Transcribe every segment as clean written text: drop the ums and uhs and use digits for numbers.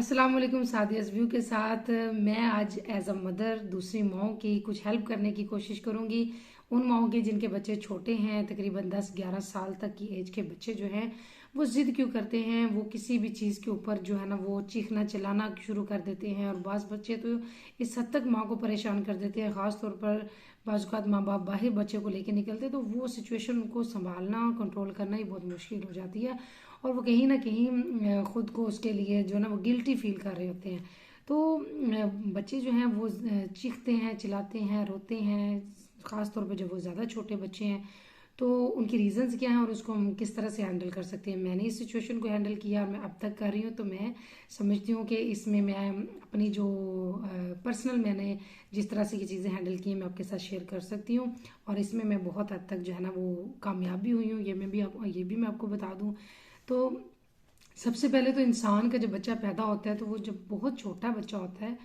अस्सलाम वालेकुम। सादियाज़ व्यू के साथ मैं आज एज अ मदर दूसरी माओं की कुछ हेल्प करने की कोशिश करूंगी। उन माओं की जिनके बच्चे छोटे हैं, तकरीबन 10-11 साल तक की एज के बच्चे जो हैं वो ज़िद क्यों करते हैं, वो किसी भी चीज़ के ऊपर जो है ना वो चीखना चिल्लाना शुरू कर देते हैं। और बाज़ बच्चे तो इस हद तक माँ को परेशान कर देते हैं, ख़ास तौर पर बाज़ औक़ात माँ बाप बाहर बच्चे को लेके निकलते तो वो सिचुएशन उनको संभालना कंट्रोल करना ही बहुत मुश्किल हो जाती है। और वो कहीं ना कहीं ख़ुद को उसके लिए जो ना वो गिल्टी फील कर रहे होते हैं। तो बच्चे जो हैं वो चीखते हैं, चिल्लाते हैं, रोते हैं, ख़ास तौर पे जब वो ज़्यादा छोटे बच्चे हैं। तो उनकी रीज़न्स क्या हैं और उसको हम किस तरह से हैंडल कर सकते हैं। मैंने इस सिचुएशन को हैंडल किया और मैं अब तक कर रही हूँ, तो मैं समझती हूँ कि इसमें मैं अपनी जो पर्सनल मैंने जिस तरह से ये चीज़ें हैंडल की हैं मैं आपके साथ शेयर कर सकती हूँ। और इसमें मैं बहुत हद तक जो है ना वो कामयाब भी हुई हूँ, ये भी मैं आपको बता दूँ। तो सबसे पहले तो इंसान का जब बच्चा पैदा होता है तो वो जब बहुत छोटा बच्चा होता है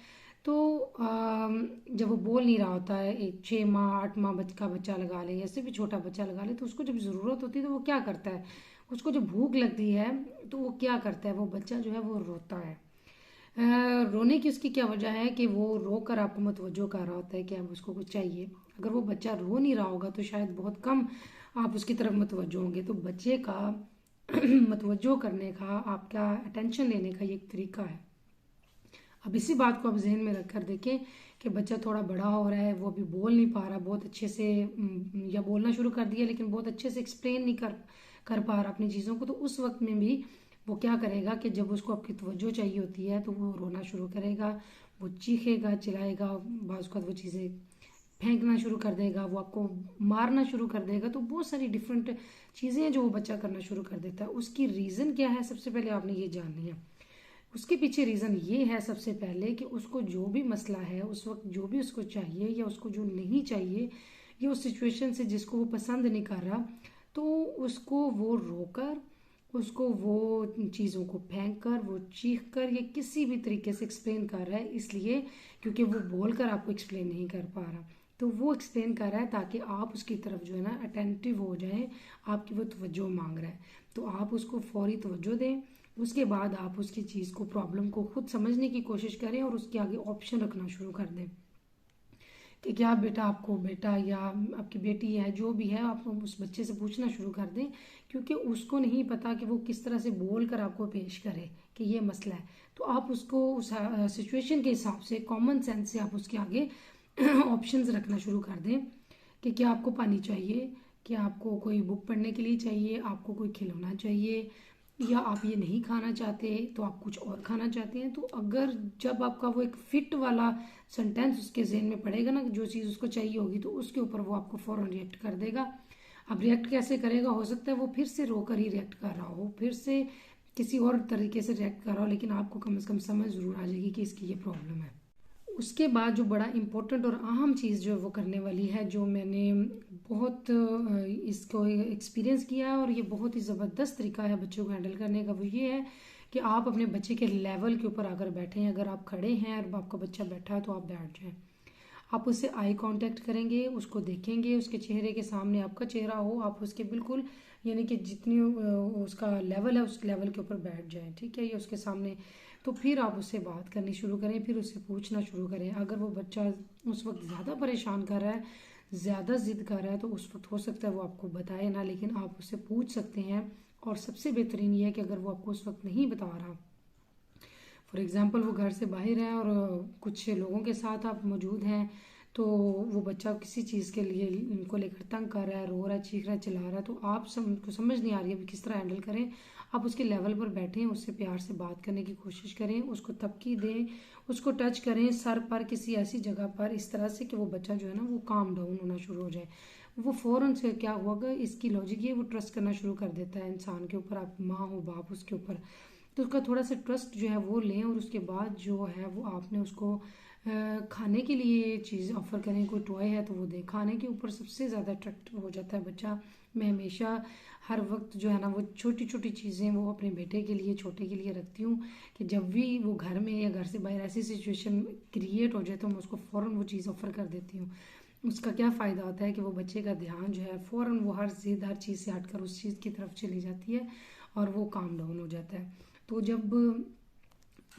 तो जब वो बोल नहीं रहा होता है, एक 6 माह 8 माह का बच्चा लगा ले, ऐसे भी छोटा बच्चा लगा ले, तो उसको जब ज़रूरत होती है तो वो क्या करता है, उसको जब भूख लगती है तो वो क्या करता है, वो बच्चा जो है वो रोता है। रोने की उसकी क्या वजह है कि वो रो कर आपको मुतवज्जो कर रहा होता है कि अब उसको कुछ चाहिए। अगर वो बच्चा रो नहीं रहा होगा तो शायद बहुत कम आप उसकी तरफ मुतवज्जो होंगे। तो बच्चे का मुतवज्जो करने का, आपका अटेंशन लेने का ये एक तरीका है। अब इसी बात को आप जहन में रखकर देखें कि बच्चा थोड़ा बड़ा हो रहा है, वो अभी बोल नहीं पा रहा बहुत अच्छे से, या बोलना शुरू कर दिया लेकिन बहुत अच्छे से एक्सप्लेन नहीं कर कर पा रहा अपनी चीज़ों को। तो उस वक्त में भी वो क्या करेगा कि जब उसको आपकी तवज्जो चाहिए होती है तो वो रोना शुरू करेगा, वो चीखेगा, चिल्लाएगा, बाज़ वो चीज़ें फेंकना शुरू कर देगा, वो आपको मारना शुरू कर देगा। तो बहुत सारी डिफरेंट चीज़ें हैं जो वो बच्चा करना शुरू कर देता है। उसकी रीज़न क्या है, सबसे पहले आपने ये जाननी है। उसके पीछे रीज़न ये है सबसे पहले कि उसको जो भी मसला है उस वक्त, जो भी उसको चाहिए या उसको जो नहीं चाहिए, या उस सिचुएशन से जिसको वो पसंद नहीं कर रहा, तो उसको वो रोकर, उसको वो चीज़ों को फेंक कर, वो चीख कर, या किसी भी तरीके से एक्सप्लेन कर रहा है, इसलिए क्योंकि वो बोल कर आपको एक्सप्लेन नहीं कर पा रहा। तो वो एक्सप्लेन कर रहा है ताकि आप उसकी तरफ जो है ना अटेंटिव हो जाए, आपकी वो तवज्जो मांग रहा है तो आप उसको फौरी तवज्जो दें। उसके बाद आप उसकी चीज़ को, प्रॉब्लम को खुद समझने की कोशिश करें और उसके आगे ऑप्शन रखना शुरू कर दें कि क्या बेटा, आपको बेटा या आपकी बेटी है, जो भी है, आप उस बच्चे से पूछना शुरू कर दें, क्योंकि उसको नहीं पता कि वो किस तरह से बोल कर आपको पेश करे कि ये मसला है। तो आप उसको उस सिचुएशन के हिसाब से, कॉमन सेंस से आप उसके आगे ऑप्शंस रखना शुरू कर दें कि क्या आपको पानी चाहिए, क्या आपको कोई बुक पढ़ने के लिए चाहिए, आपको कोई खिलौना चाहिए, या आप ये नहीं खाना चाहते तो आप कुछ और खाना चाहते हैं। तो अगर जब आपका वो एक फिट वाला सेंटेंस उसके जहन में पड़ेगा ना, जो चीज़ उसको चाहिए होगी, तो उसके ऊपर वो आपको फ़ौरन रिएक्ट कर देगा। अब रिएक्ट कैसे करेगा, हो सकता है वो फिर से रोकर ही रिएक्ट कर रहा हो, फिर से किसी और तरीके से रिएक्ट कर रहा हो, लेकिन आपको कम से कम समझ ज़रूर आ जाएगी कि इसकी ये प्रॉब्लम है। उसके बाद जो बड़ा इम्पोर्टेंट और अहम चीज़ जो वो करने वाली है, जो मैंने बहुत इसको एक्सपीरियंस किया है और ये बहुत ही ज़बरदस्त तरीका है बच्चों को हैंडल करने का, वो ये है कि आप अपने बच्चे के लेवल के ऊपर आकर बैठें। अगर आप खड़े हैं और आपका बच्चा बैठा है तो आप बैठ जाएं। आप उससे आई कांटेक्ट करेंगे, उसको देखेंगे, उसके चेहरे के सामने आपका चेहरा हो, आप उसके बिल्कुल, यानी कि जितनी उसका लेवल है उस लेवल के ऊपर बैठ जाएं, ठीक है, ये उसके सामने। तो फिर आप उससे बात करनी शुरू करें, फिर उससे पूछना शुरू करें। अगर वो बच्चा उस वक्त ज़्यादा परेशान कर रहा है, ज़्यादा ज़िद कर रहा है, तो उस वक्त हो सकता है वो आपको बताए ना, लेकिन आप उससे पूछ सकते हैं। और सबसे बेहतरीन ये है कि अगर वो आपको उस वक्त नहीं बता रहा, फॉर एग्ज़ाम्पल वो घर से बाहर है और कुछ लोगों के साथ आप मौजूद हैं, तो वो बच्चा किसी चीज़ के लिए इनको लेकर तंग कर रहा है, रो रहा है, चीख रहा है, चिल्ला रहा है, तो आप को समझ नहीं आ रही है किस तरह हैंडल करें। आप उसके लेवल पर बैठें, उससे प्यार से बात करने की कोशिश करें, उसको तबकी दें, उसको टच करें सर पर, किसी ऐसी जगह पर, इस तरह से कि वो बच्चा जो है ना वो काम डाउन होना शुरू हो जाए। वो फ़ौरन से क्या होगा, इसकी लॉजिक ये, वो ट्रस्ट करना शुरू कर देता है इंसान के ऊपर, आप माँ हो, बाप उसके ऊपर। तो उसका थोड़ा सा ट्रस्ट जो है वो लें, और उसके बाद जो है वो आपने उसको खाने के लिए चीज़ ऑफ़र करें, कोई टॉय है तो वो दें। खाने के ऊपर सबसे ज़्यादा अट्रैक्ट हो जाता है बच्चा। मैं हमेशा हर वक्त जो है ना वो छोटी छोटी चीज़ें वो अपने बेटे के लिए, छोटे के लिए रखती हूँ कि जब भी वो घर में या घर से बाहर ऐसी सिचुएशन क्रिएट हो जाए तो मैं उसको फ़ौरन वो चीज़ ऑफ़र कर देती हूँ। उसका क्या फ़ायदा होता है कि वो बच्चे का ध्यान जो है फ़ौरन वो हर जिद, हर चीज़ से हटकर उस चीज़ की तरफ चली जाती है और वो काम डाउन हो जाता है। तो जब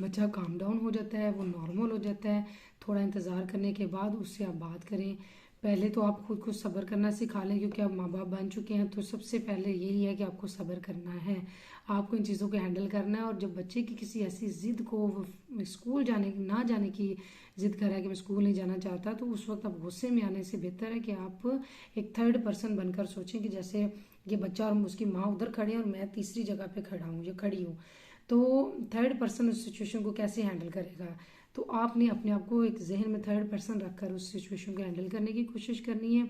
बच्चा काम डाउन हो जाता है, वो नॉर्मल हो जाता है। थोड़ा इंतज़ार करने के बाद उससे आप बात करें। पहले तो आप खुद को सब्र करना सिखा लें, क्योंकि आप माँ बाप बन चुके हैं। तो सबसे पहले यही है कि आपको सब्र करना है, आपको इन चीज़ों को हैंडल करना है। और जब बच्चे की किसी ऐसी ज़िद को, वो स्कूल जाने ना जाने की ज़िद कर रहा है कि मैं स्कूल नहीं जाना चाहता, तो उस वक्त आप गुस्से में आने से बेहतर है कि आप एक थर्ड पर्सन बनकर सोचें कि जैसे ये बच्चा और उसकी माँ उधर खड़े हैं और मैं तीसरी जगह पे खड़ा हूँ या खड़ी हूँ, तो थर्ड पर्सन उस सिचुएशन को कैसे हैंडल करेगा। तो आपने अपने आप को एक जहन में थर्ड पर्सन रखकर उस सिचुएशन को हैंडल करने की कोशिश करनी है।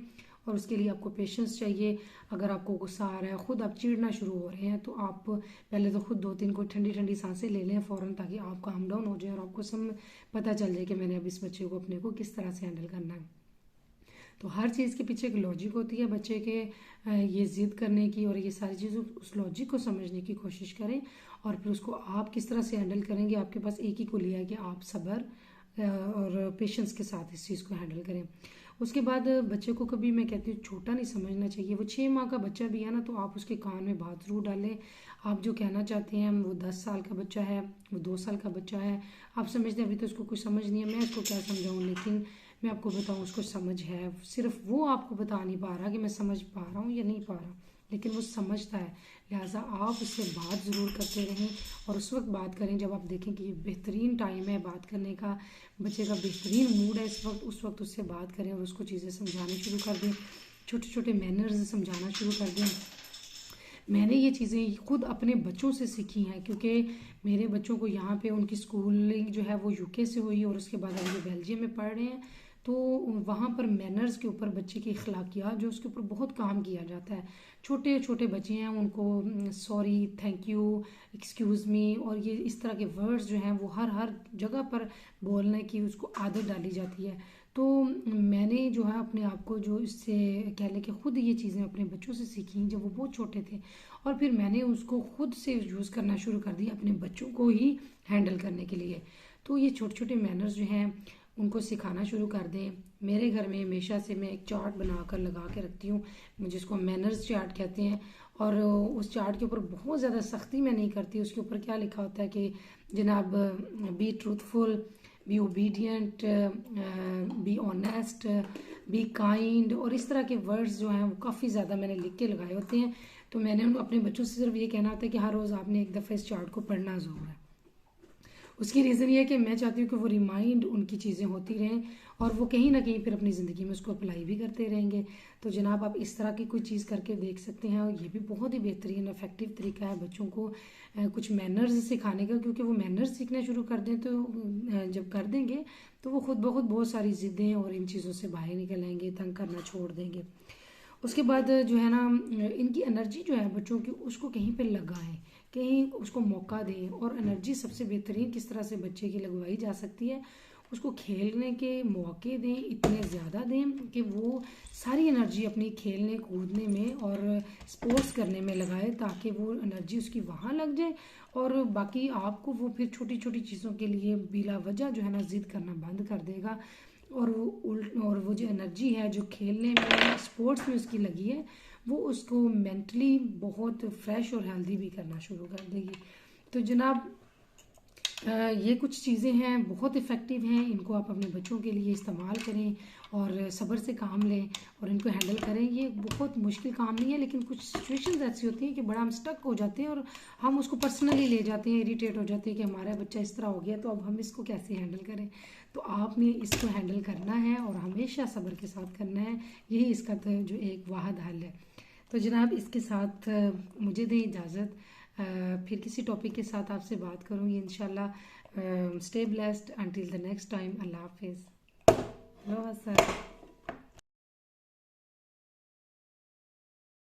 और उसके लिए आपको पेशेंस चाहिए। अगर आपको गुस्सा आ रहा है, खुद आप चिढ़ना शुरू हो रहे हैं, तो आप पहले तो खुद 2-3 को ठंडी ठंडी सांसें ले लें फ़ौरन, ताकि आप काम डाउन हो जाए और आपको पता चल जाए कि मैंने अब इस बच्चे को अपने को किस तरह से हैंडल करना है। तो हर चीज़ के पीछे एक लॉजिक होती है बच्चे के ये ज़िद करने की, और ये सारी चीज़ों उस लॉजिक को समझने की कोशिश करें। और फिर उसको आप किस तरह से हैंडल करेंगे, आपके पास एक ही कुलिया है कि आप सब्र और पेशेंस के साथ इस चीज़ को हैंडल करें। उसके बाद बच्चे को कभी, मैं कहती हूँ, छोटा नहीं समझना चाहिए। वो 6 माह का बच्चा भी है ना, तो आप उसके कान में बात ज़रूर डालें। आप जो कहना चाहते हैं, वो 10 साल का बच्चा है, वो 2 साल का बच्चा है, आप समझते हैं अभी तो उसको कुछ समझ नहीं है, मैं इसको क्या समझाऊँ। लेकिन मैं आपको बताऊँ, उसको समझ है। सिर्फ वो आपको बता नहीं पा रहा कि मैं समझ पा रहा हूँ या नहीं पा रहा, लेकिन वो समझता है। लिहाजा आप उससे बात ज़रूर करते रहें, और उस वक्त बात करें जब आप देखें कि ये बेहतरीन टाइम है बात करने का, बच्चे का बेहतरीन मूड है इस वक्त, उस वक्त उससे बात करें और उसको चीज़ें समझानी शुरू कर दें। छोटे छोटे मैनर्स समझाना शुरू कर दें। मैंने ये चीज़ें खुद अपने बच्चों से सीखी हैं, क्योंकि मेरे बच्चों को यहाँ पे उनकी स्कूलिंग जो है वो यूके से हुई, और उसके बाद अभी ये बेल्जियम में पढ़ रहे हैं। तो वहाँ पर मैनर्स के ऊपर, बच्चे की अखलाकियात जो, उसके ऊपर बहुत काम किया जाता है। छोटे छोटे बच्चे हैं, उनको sorry, thank you, excuse me और ये इस तरह के वर्ड्स जो हैं वो हर हर जगह पर बोलने की उसको आदत डाली जाती है। तो मैंने जो है अपने आप को, जो इससे कह लें कि खुद ये चीज़ें अपने बच्चों से सीखी जब वो बहुत छोटे थे, और फिर मैंने उसको खुद से यूज़ करना शुरू कर दिया अपने बच्चों को ही हैंडल करने के लिए। तो ये छोटे छोटे मैनर्स जो हैं उनको सिखाना शुरू कर दें। मेरे घर में हमेशा से मैं एक चार्ट बनाकर लगा के रखती हूँ, जिसको मैनर्स चार्ट कहते हैं। और उस चार्ट के ऊपर बहुत ज़्यादा सख्ती मैं नहीं करती। उसके ऊपर क्या लिखा होता है कि जनाब, be truthful, be obedient, be honest, be kind, और इस तरह के वर्ड्स जो हैं वो काफ़ी ज़्यादा मैंने लिख के लगाए होते हैं। तो मैंने अपने बच्चों से सिर्फ ये कहना होता है कि हर रोज़ आपने एक दफ़ा इस चार्ट को पढ़ना ज़रूर है। उसकी रीज़न ये है कि मैं चाहती हूँ कि वो रिमाइंड उनकी चीज़ें होती रहें, और वो कहीं ना कहीं फिर अपनी ज़िंदगी में उसको अप्लाई भी करते रहेंगे। तो जनाब, आप इस तरह की कोई चीज़ करके देख सकते हैं, और ये भी बहुत ही बेहतरीन इफेक्टिव तरीका है बच्चों को कुछ मैनर्स सिखाने का। क्योंकि वो मैनर्स सीखना शुरू कर दें, तो जब कर देंगे तो वो खुद ब खुद बहुत सारी ज़िद्दें और इन चीज़ों से बाहर निकल आएंगे, तंग करना छोड़ देंगे। उसके बाद जो है ना, इनकी एनर्जी जो है बच्चों की, उसको कहीं पे लगाएं, कहीं उसको मौका दें। और एनर्जी सबसे बेहतरीन किस तरह से बच्चे की लगवाई जा सकती है, उसको खेलने के मौके दें, इतने ज़्यादा दें कि वो सारी एनर्जी अपनी खेलने कूदने में और स्पोर्ट्स करने में लगाए, ताकि वो एनर्जी उसकी वहाँ लग जाए। और बाकी आपको वो फिर छोटी छोटी चीज़ों के लिए बिला वजह जो है ना ज़िद करना बंद कर देगा। और वो जो एनर्जी है जो खेलने में, स्पोर्ट्स में उसकी लगी है, वो उसको मेंटली बहुत फ्रेश और हेल्दी भी करना शुरू कर देगी। तो जनाब, ये कुछ चीज़ें हैं, बहुत इफ़ेक्टिव हैं। इनको आप अपने बच्चों के लिए इस्तेमाल करें और सब्र से काम लें और इनको हैंडल करें। ये बहुत मुश्किल काम नहीं है, लेकिन कुछ सिचुएशंस ऐसी होती हैं कि बड़ा हम स्टक हो जाते हैं और हम उसको पर्सनली ले जाते हैं, इरिटेट हो जाते हैं कि हमारा बच्चा इस तरह हो गया, तो अब हम इसको कैसे हैंडल करें। तो आपने इसको हैंडल करना है और हमेशा सब्र के साथ करना है। यही इसका तो जो एक वाहद हल है। तो जनाब, इसके साथ मुझे दें इजाज़त। फिर किसी टॉपिक के साथ आपसे बात करूँगी इंशाल्लाह। Stay blessed until the next time. अल्लाह हाफिज़। Hello sir.